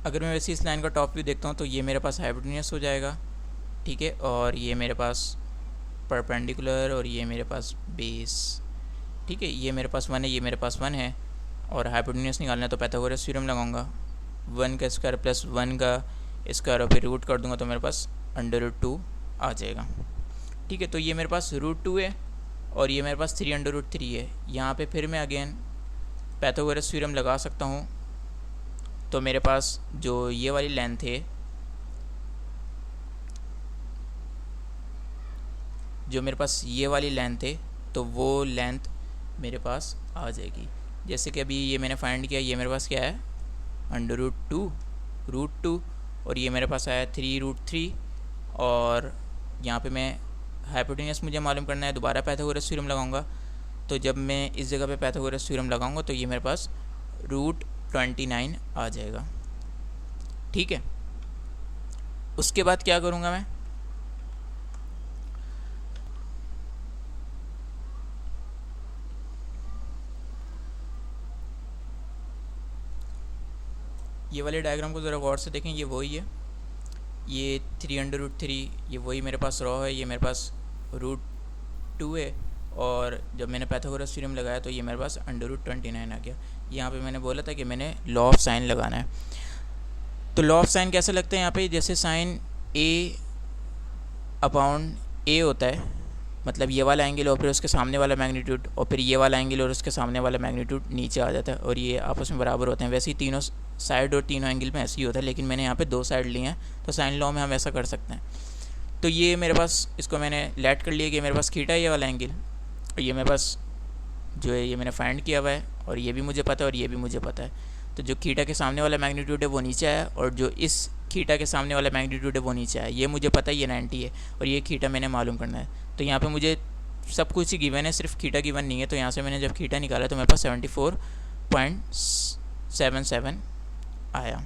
अगर मैं वैसे इस लाइन का टॉप व्यू देखता हूँ तो ये मेरे पास हाइपोटेन्यूस हो जाएगा, ठीक है, और ये मेरे पास परपेंडिकुलर और ये मेरे पास बेस, ठीक है। ये मेरे पास 1 है, ये मेरे पास 1 है, और हाइपोटेन्यूस निकालना है तो पाइथागोरस थ्योरम लगाऊंगा। 1 का स्क्वायर प्लस 1 का स्क्वायर और फिर रूट कर दूंगा तो मेरे पास √2 आ जाएगा, ठीक है। तो ये मेरे पास √2 है और ये मेरे पास 3√3 है। यहाँ पे फिर मैं अगेन पाइथागोरस थ्योरम लगा सकता हूँ। तो मेरे पास जो ये वाली लेंथ है, जो मेरे पास ये वाली लेंथ है, तो वो लेंथ मेरे पास आ जाएगी। जैसे कि अभी ये मैंने फाइंड किया, ये मेरे पास क्या है √2 और ये मेरे पास आया 3√3, और यहाँ पे मैं हाइपोटेन्यूस मुझे मालूम करना है, दोबारा पाइथागोरस थ्योरम लगाऊंगा। तो जब मैं इस जगह पे पाइथागोरस थ्योरम लगाऊंगा तो ये मेरे पास √29 आ जाएगा, ठीक है। उसके बाद क्या करूँगा मैं, ये वाले डायग्राम को ज़रा गौर से देखें, ये वही है, ये 3√3, ये वही मेरे पास रॉ है, ये मेरे पास √2 है, और जब मैंने पाइथागोरस थ्योरम लगाया तो ये मेरे पास √29 आ गया। यहाँ पे मैंने बोला था कि मैंने लॉ ऑफ साइन लगाना है। तो लॉ ऑफ साइन कैसे लगता है यहाँ पे, जैसे साइन A/A होता है, मतलब ये वाला एंगल और फिर उसके सामने वाला मैग्नीट्यूड, और फिर ये वाला एंगल और उसके सामने वाला मैग्नीट्यूड नीचे आ जाता है और ये आपस में बराबर होते हैं। वैसे ही तीनों साइड और तीनों एंगल में ऐसे ही होता है, लेकिन मैंने यहाँ पे 2 साइड लिए हैं तो साइन लॉ में हम ऐसा कर सकते हैं। तो ये मेरे पास, इसको मैंने लेट कर लिया कि मेरे पास थीटा ये वाला एंगल, और ये मेरे पास जो है ये मैंने फाइंड किया हुआ है, और ये भी मुझे पता है और ये भी मुझे पता है। तो जो थीटा के सामने वाला मैग्नीट्यूड है वो नीचे आया, और जो इस थीटा के सामने वाला मैग्नीट्यूड है वो नीचे आया। ये मुझे पता है ये 90 है, और ये थीटा मैंने मालूम करना है। तो यहाँ पे मुझे सब कुछ ही गिवन है, सिर्फ थीटा गिवन नहीं है। तो यहाँ से मैंने जब थीटा निकाला तो मेरे पास 74.77 आया।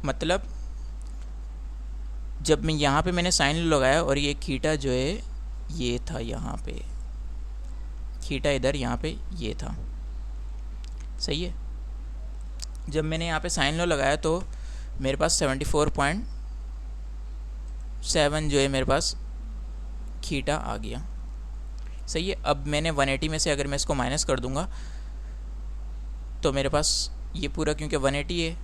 मतलब जब मैं यहाँ पे मैंने साइन लगाया और ये थीटा जो है ये था, यहाँ पे थीटा इधर, यहाँ पे ये था, सही है। जब मैंने यहाँ पे साइन लॉ लगाया तो मेरे पास 74.7 जो है मेरे पास थीटा आ गया, सही है। अब मैंने 180 में से अगर मैं इसको माइनस कर दूंगा तो मेरे पास ये पूरा, क्योंकि 180 है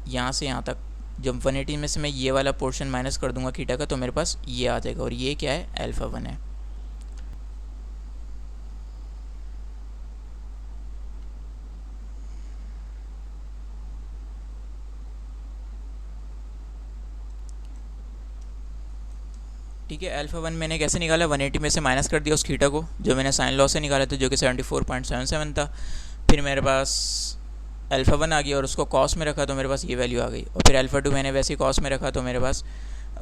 यहाँ से यहाँ तक, जब 180 में से मैं ये वाला पोर्शन माइनस कर दूंगा थीटा का तो मेरे पास ये आ जाएगा, और ये क्या है, α1 है। ठीक है, α1 मैंने कैसे निकाला, 180 में से माइनस कर दिया उस थीटा को जो मैंने साइन लॉ से निकाला था, जो कि 74.77 था। फिर मेरे पास α1 आ गया और उसको कॉस में रखा तो मेरे पास ये वैल्यू आ गई, और फिर α2 मैंने वैसे ही कॉस में रखा तो मेरे पास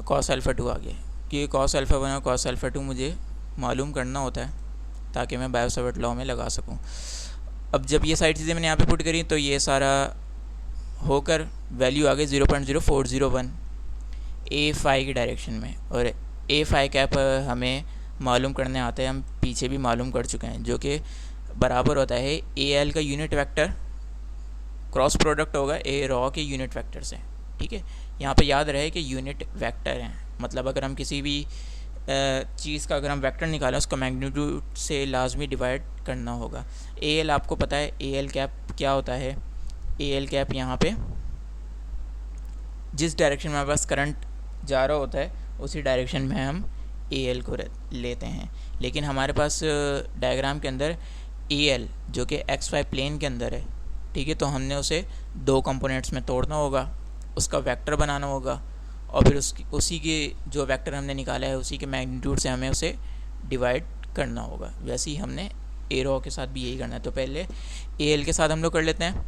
cos α2 आ गया, क्योंकि cos α1 और cos α2 मुझे मालूम करना होता है ताकि मैं बायो-सावर्ट लॉ में लगा सकूं। अब जब ये सारी चीज़ें मैंने यहाँ पे पुट करी तो ये सारा होकर वैल्यू आ गई 0.0401 A की डायरेक्शन में, और A कैप हमें मालूम करने आता है, हम पीछे भी मालूम कर चुके हैं, जो कि बराबर होता है AL का यूनिट वेक्टर क्रॉस प्रोडक्ट होगा A रॉ के यूनिट वेक्टर से, ठीक है। यहाँ पे याद रहे कि यूनिट वेक्टर हैं, मतलब अगर हम किसी भी चीज़ का अगर हम वेक्टर निकालें उसको मैग्नीट्यूड से लाजमी डिवाइड करना होगा। AL आपको पता है AL कैप क्या होता है, AL कैप यहाँ पे जिस डायरेक्शन में हमारे पास करंट जा रहा होता है उसी डायरेक्शन में हम AL को लेते हैं, लेकिन हमारे पास डायग्राम के अंदर AL जो कि XY प्लेन के अंदर है, ठीक है, तो हमने उसे 2 कंपोनेंट्स में तोड़ना होगा, उसका वेक्टर बनाना होगा, और फिर उसी के जो वेक्टर हमने निकाला है उसी के मैग्नीट्यूड से हमें उसे डिवाइड करना होगा। वैसे ही हमने A रॉ के साथ भी यही करना है। तो पहले AL के साथ हम लोग कर लेते हैं।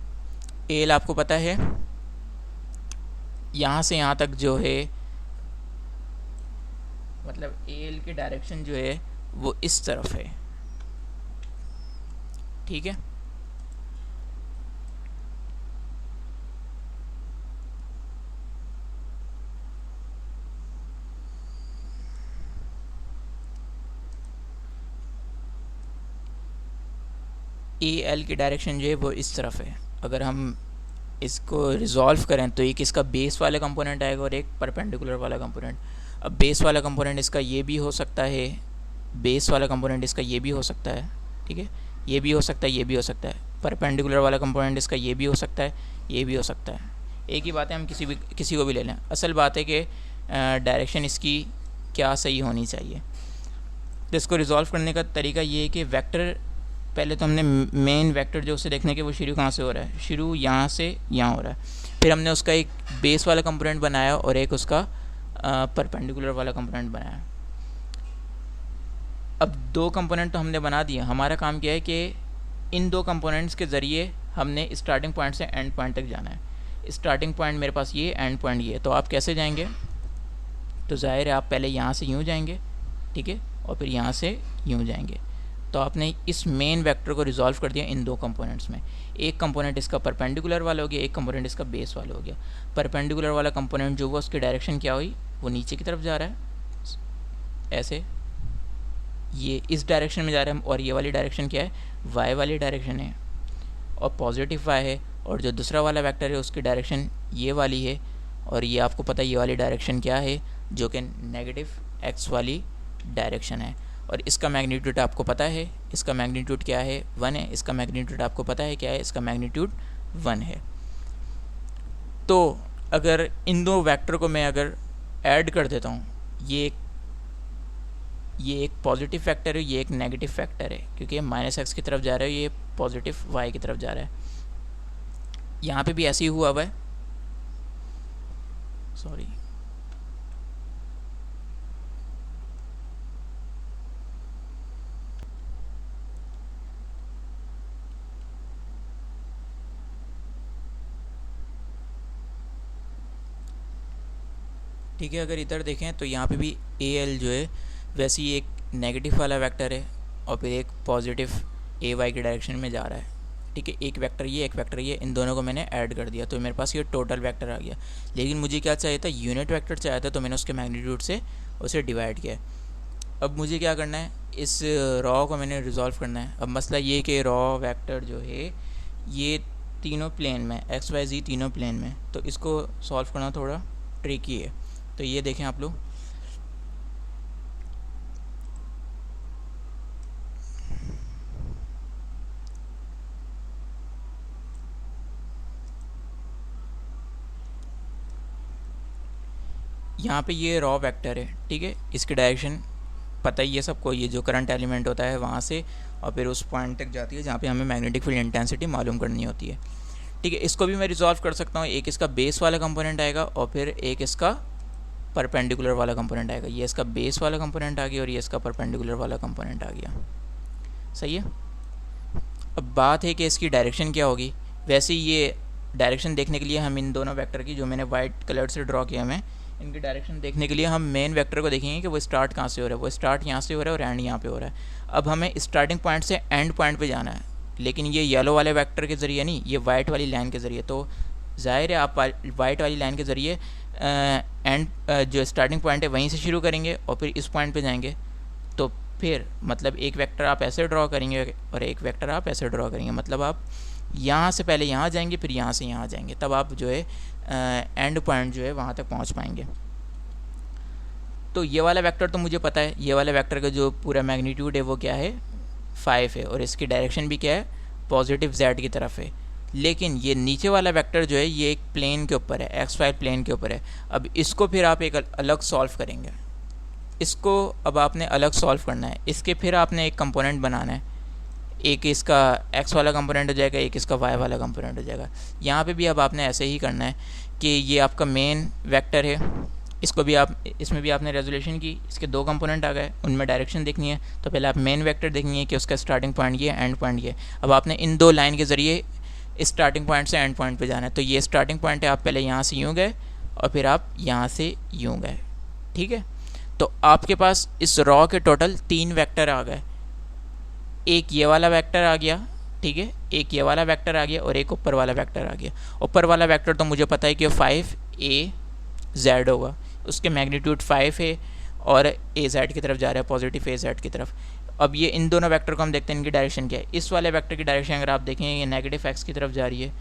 AL आपको पता है यहाँ से यहाँ तक जो है, मतलब AL की डायरेक्शन जो है वो इस तरफ है, ठीक है। AL की डायरेक्शन जो है वो इस तरफ है। अगर हम इसको रिजॉल्व करें तो एक इसका बेस वाला कंपोनेंट आएगा और एक परपेंडिकुलर वाला कंपोनेंट। अब बेस वाला कंपोनेंट इसका ये भी हो सकता है, बेस वाला कंपोनेंट इसका ये भी हो सकता है, ठीक है, ये भी हो सकता है, ये भी हो सकता है। परपेंडिकुलर वाला कंपोनेंट इसका ये भी हो सकता है, ये भी हो सकता है। एक ही बात है, हम किसी को भी ले लें। असल बात है कि डायरेक्शन इसकी क्या सही होनी चाहिए। तो इसको रिजॉल्व करने का तरीका ये है कि वेक्टर, पहले तो हमने मेन वेक्टर जो उसे देखने के वो शुरू कहाँ से हो रहा है, शुरू यहाँ से यहाँ हो रहा है। फिर हमने उसका एक बेस वाला कंपोनेंट बनाया और एक उसका परपेंडिकुलर वाला कंपोनेंट बनाया। अब दो कंपोनेंट तो हमने बना दिए। हमारा काम क्या है कि इन दो कंपोनेंट्स के ज़रिए हमने स्टार्टिंग पॉइंट से एंड पॉइंट तक जाना है। स्टार्टिंग पॉइंट मेरे पास ये, एंड पॉइंट ये। तो आप कैसे जाएंगे, तो ज़ाहिर है आप पहले यहाँ से यूँ जाएंगे, ठीक है, और फिर यहाँ से यूँ जाएंगे। तो आपने इस मेन वेक्टर को रिजॉल्व कर दिया इन दो कंपोनेंट्स में। एक कंपोनेंट इसका परपेंडिकुलर वाला हो गया, एक कंपोनेंट इसका बेस वाला हो गया। परपेंडिकुलर वाला कंपोनेंट जो हुआ उसकी डायरेक्शन क्या हुई, वो नीचे की तरफ जा रहा है, ऐसे ये इस डायरेक्शन में जा रहा है। और ये वाली डायरेक्शन क्या है, वाई वाली डायरेक्शन है और पॉजिटिव वाई है। और जो दूसरा वाला वेक्टर है उसकी डायरेक्शन ये वाली है। और ये आपको पता है ये वाली डायरेक्शन क्या है, जो कि नेगेटिव एक्स वाली डायरेक्शन है। और इसका मैग्नीट्यूड आपको पता है, इसका मैग्नीट्यूड क्या है, 1 है। इसका मैग्नीट्यूड आपको पता है क्या है, इसका मैग्नीट्यूड 1 है। तो अगर इन दो वेक्टर को मैं अगर ऐड कर देता हूँ, ये एक पॉजिटिव फैक्टर है, ये एक नेगेटिव फैक्टर है, क्योंकि माइनस एक्स की तरफ जा रहा है, ये पॉजिटिव वाई की तरफ जा रहा है। यहाँ पे भी ऐसे ही हुआ हुआ है, सॉरी, ठीक है। अगर इधर देखें तो यहाँ पे भी ए एल जो है वैसे ही एक नेगेटिव वाला वेक्टर है और फिर एक पॉजिटिव ए वाई की डायरेक्शन में जा रहा है, ठीक है। एक वेक्टर ये, एक वेक्टर ये, इन दोनों को मैंने ऐड कर दिया तो मेरे पास ये टोटल वेक्टर आ गया। लेकिन मुझे क्या चाहिए था, यूनिट वेक्टर चाहिए था, तो मैंने उसके मैग्नीट्यूड से उसे डिवाइड किया। अब मुझे क्या करना है, इस रॉ को मैंने रिजॉल्व करना है। अब मसला ये कि रॉ वेक्टर जो है ये तीनों प्लेन में, एक्स वाई जी तीनों प्लेन में, तो इसको सॉल्व करना थोड़ा ट्रिकी है। तो ये देखें आप लोग, यहाँ पे ये रॉ वेक्टर है, ठीक है। इसकी डायरेक्शन पता ही है सबको, ये जो करंट एलिमेंट होता है वहाँ से और फिर उस पॉइंट तक जाती है जहाँ पे हमें मैग्नेटिक फील्ड इंटेंसिटी मालूम करनी होती है, ठीक है। इसको भी मैं रिजॉल्व कर सकता हूँ। एक इसका बेस वाला कंपोनेंट आएगा और फिर एक इसका परपेंडिकुलर वाला कंपोनेंट आएगा। ये इसका बेस वाला कंपोनेंट आ गया और ये इसका परपेंडिकुलर वाला कंपोनेंट आ गया, सही है। अब बात है कि इसकी डायरेक्शन क्या होगी। वैसे ये डायरेक्शन देखने के लिए हम इन दोनों वेक्टर की, जो मैंने वाइट कलर से ड्रॉ किया मैं, इनकी डायरेक्शन देखने के लिए हम मेन वेक्टर को देखेंगे कि वो स्टार्ट कहाँ से हो रहा है। वो स्टार्ट यहाँ से हो रहा है और एंड यहाँ पे हो रहा है। अब हमें स्टार्टिंग पॉइंट से एंड पॉइंट पे जाना है, लेकिन ये येलो वाले वेक्टर के ज़रिए नहीं, ये वाइट वाली लाइन के ज़रिए। तो ज़ाहिर है आप वाइट वाली लाइन के ज़रिए एंड जो स्टार्टिंग पॉइंट है वहीं से शुरू करेंगे और फिर इस पॉइंट पे जाएंगे। तो फिर मतलब एक वेक्टर आप ऐसे ड्रॉ करेंगे और एक वेक्टर आप ऐसे ड्रॉ करेंगे। मतलब आप यहाँ से पहले यहाँ जाएंगे, फिर यहाँ से यहाँ जाएंगे, तब आप जो है एंड पॉइंट जो है वहाँ तक पहुँच पाएंगे। तो ये वाला वेक्टर तो मुझे पता है, ये वाला वेक्टर का जो पूरा मैग्नीट्यूड है वो क्या है, 5 है, और इसकी डायरेक्शन भी क्या है, पॉजिटिव z की तरफ है। लेकिन ये नीचे वाला वेक्टर जो है ये एक प्लेन के ऊपर है, एक्स वाई प्लेन के ऊपर है। अब इसको फिर आप एक अलग सॉल्व करेंगे, इसको अब आपने अलग सॉल्व करना है। इसके फिर आपने एक कंपोनेंट बनाना है, एक इसका एक्स वाला कंपोनेंट हो जाएगा, एक इसका वाई वाला कंपोनेंट हो जाएगा। यहाँ पे भी अब आपने ऐसे ही करना है कि ये आपका मेन वेक्टर है, इसको भी आप, इसमें भी आपने रेजोल्यूशन की, इसके दो कंपोनेंट आ गए, उनमें डायरेक्शन देखनी है। तो पहले आप मेन वेक्टर देखेंगे कि उसका स्टार्टिंग पॉइंट ये, एंड पॉइंट ये। अब आपने इन दो लाइन के ज़रिए स्टार्टिंग पॉइंट से एंड पॉइंट पे जाना है। तो ये स्टार्टिंग पॉइंट है, आप पहले यहाँ से यूँ गए और फिर आप यहाँ से यूँ गए, ठीक है। तो आपके पास इस रॉ के टोटल 3 वेक्टर आ गए। एक ये वाला वेक्टर आ गया, ठीक है, एक ये वाला वेक्टर आ गया और एक ऊपर वाला वेक्टर आ गया। ऊपर वाला वेक्टर तो मुझे पता है कि 5az होगा, उसके मैग्नीट्यूड 5 है और az की तरफ जा रहा है, पॉजिटिव az की तरफ। अब ये इन दोनों वेक्टर को हम देखते हैं, इनकी डायरेक्शन क्या है। इस वाले वेक्टर की डायरेक्शन अगर आप देखें, ये नेगेटिव x की तरफ जा रही है,